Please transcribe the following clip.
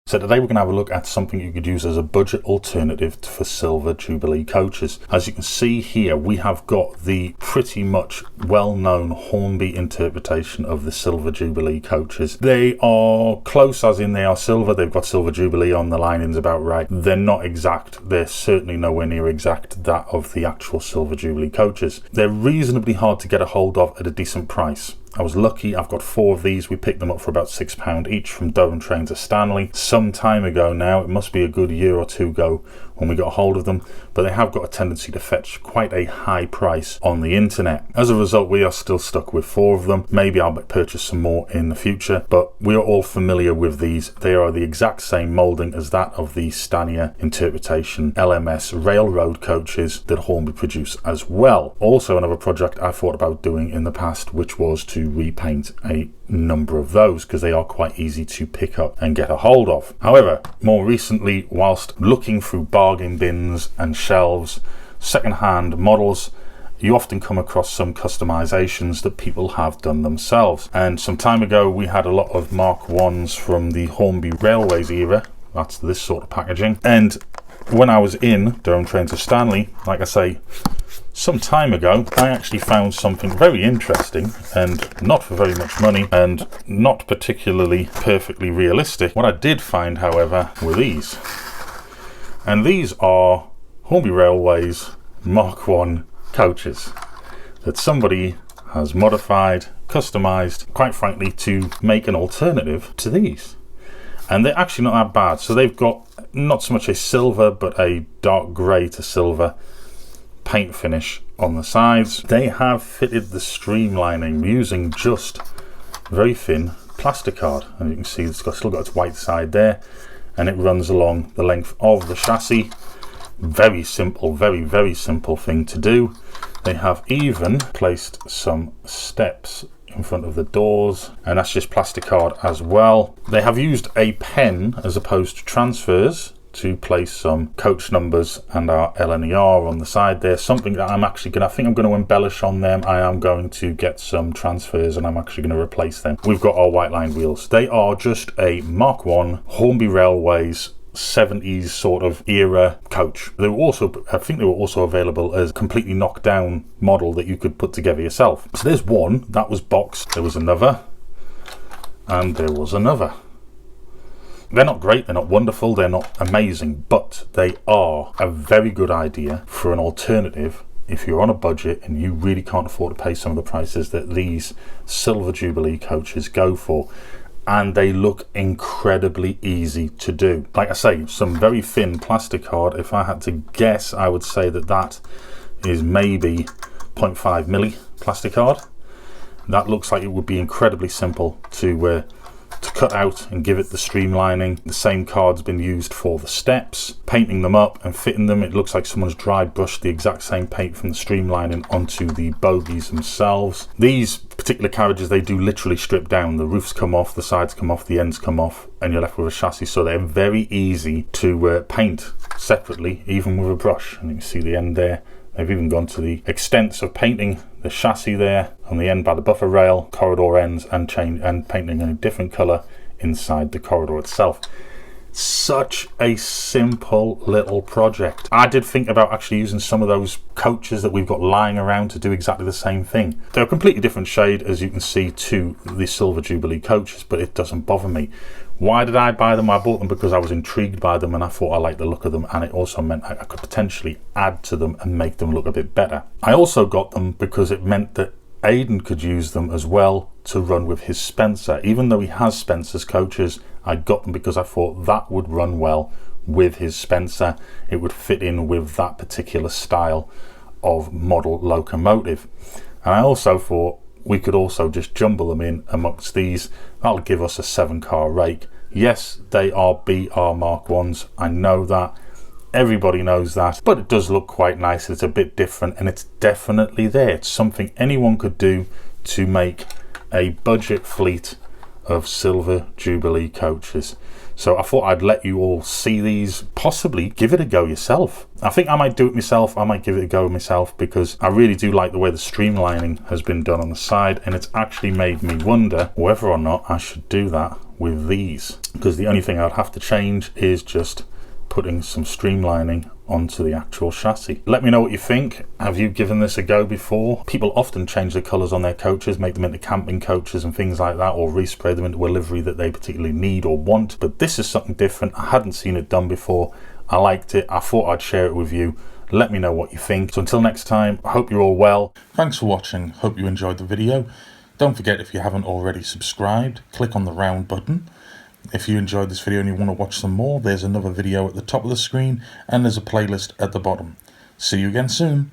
So today we're going to have a look at something you could use as a budget alternative for Silver Jubilee coaches. As you can see here, we have got the pretty much well-known Hornby interpretation of the Silver Jubilee coaches. They are close, as in they are silver. They've got Silver Jubilee on the linings about right. They're not exact. They're certainly nowhere near exact that of the actual Silver Jubilee coaches. They're reasonably hard to get a hold of at a decent price. I was lucky, I've got 4 of these. We picked them up for about £6 each from Durham Trains of Stanley. Some time ago now, it must be a good year or two ago when we got a hold of them, but they have got a tendency to fetch quite a high price on the internet. As a result, we are still stuck with 4 of them. Maybe I'll purchase some more in the future, but we are all familiar with these. They are the exact same moulding as that of the Stania interpretation LMS railroad coaches that Hornby produce as well. Also another project I thought about doing in the past, which was to repaint a number of those, because they are quite easy to pick up and get a hold of. However, more recently, whilst looking through bargain bins and shelves, second-hand models, you often come across some customizations that people have done themselves. And some time ago we had a lot of Mark 1s from the Hornby Railways era. That's this sort of packaging. And when I was in Durham Trains of Stanley, like I say, some time ago, I actually found something very interesting, and not for very much money and not particularly perfectly realistic. What I did find, however, were these. And these are Hornby Railways Mark 1 coaches that somebody has modified, customized, quite frankly, to make an alternative to these. And they're actually not that bad. So they've got not so much a silver, but a dark grey to silver paint finish on the sides. They have fitted the streamlining using just very thin plastic card, and you can see it's still got its white side there, and it runs along the length of the chassis. Very simple, very simple thing to do. They have even placed some steps in front of the doors, and that's just plastic card as well. They have used a pen as opposed to transfers to place some coach numbers and our LNER on the side there. Something that I think I'm going to embellish on them. I am going to get some transfers and I'm actually going to replace them. We've got our white line wheels. They are just a Mark 1 Hornby Railways 70s sort of era coach. They were also, I think they were also available as a completely knocked down model that you could put together yourself. So there's one that was boxed. There was another, and there was another. They're not great, they're not wonderful, they're not amazing, but they are a very good idea for an alternative if you're on a budget and you really can't afford to pay some of the prices that these Silver Jubilee coaches go for. And they look incredibly easy to do. Like I say, some very thin plastic card. If I had to guess, I would say that that is maybe 0.5 milli plastic card. That looks like it would be incredibly simple to cut out and give it the streamlining. The same card's been used for the steps, painting them up and fitting them. It looks like someone's dry brushed the exact same paint from the streamlining onto the bogies themselves. These particular carriages, they do literally strip down. The roofs come off, the sides come off, the ends come off, and you're left with a chassis. So they're very easy to paint separately, even with a brush. And you can see the end there. They've even gone to the extents of painting the chassis there on the end by the buffer rail, corridor ends, and painting in a different colour inside the corridor itself. Such a simple little project. I did think about actually using some of those coaches that we've got lying around to do exactly the same thing. They're a completely different shade, as you can see, to the Silver Jubilee coaches, but it doesn't bother me. Why did I buy them? I bought them because I was intrigued by them and I thought I liked the look of them, and it also meant I could potentially add to them and make them look a bit better. I also got them because it meant that Aidan could use them as well to run with his Spencer. Even though he has Spencer's coaches, I got them because I thought that would run well with his Spencer. It would fit in with that particular style of model locomotive. And I also thought we could also just jumble them in amongst these. That'll give us a 7-car rake. Yes, they are BR Mark 1s. I know that. Everybody knows that. But it does look quite nice. It's a bit different and it's definitely there. It's something anyone could do to make a budget fleet of Silver Jubilee coaches. So I thought I'd let you all see these, possibly give it a go yourself. I think I might do it myself, I might give it a go myself, because I really do like the way the streamlining has been done on the side, and it's actually made me wonder whether or not I should do that with these, because the only thing I'd have to change is just putting some streamlining onto the actual chassis. Let me know what you think. Have you given this a go before? People often change the colours on their coaches, make them into camping coaches and things like that, or respray them into a livery that they particularly need or want. But this is something different. I hadn't seen it done before. I liked it. I thought I'd share it with you. Let me know what you think. So until next time, I hope you're all well. Thanks for watching. Hope you enjoyed the video. Don't forget, if you haven't already subscribed, click on the round button. If you enjoyed this video and you want to watch some more, there's another video at the top of the screen and there's a playlist at the bottom. See you again soon.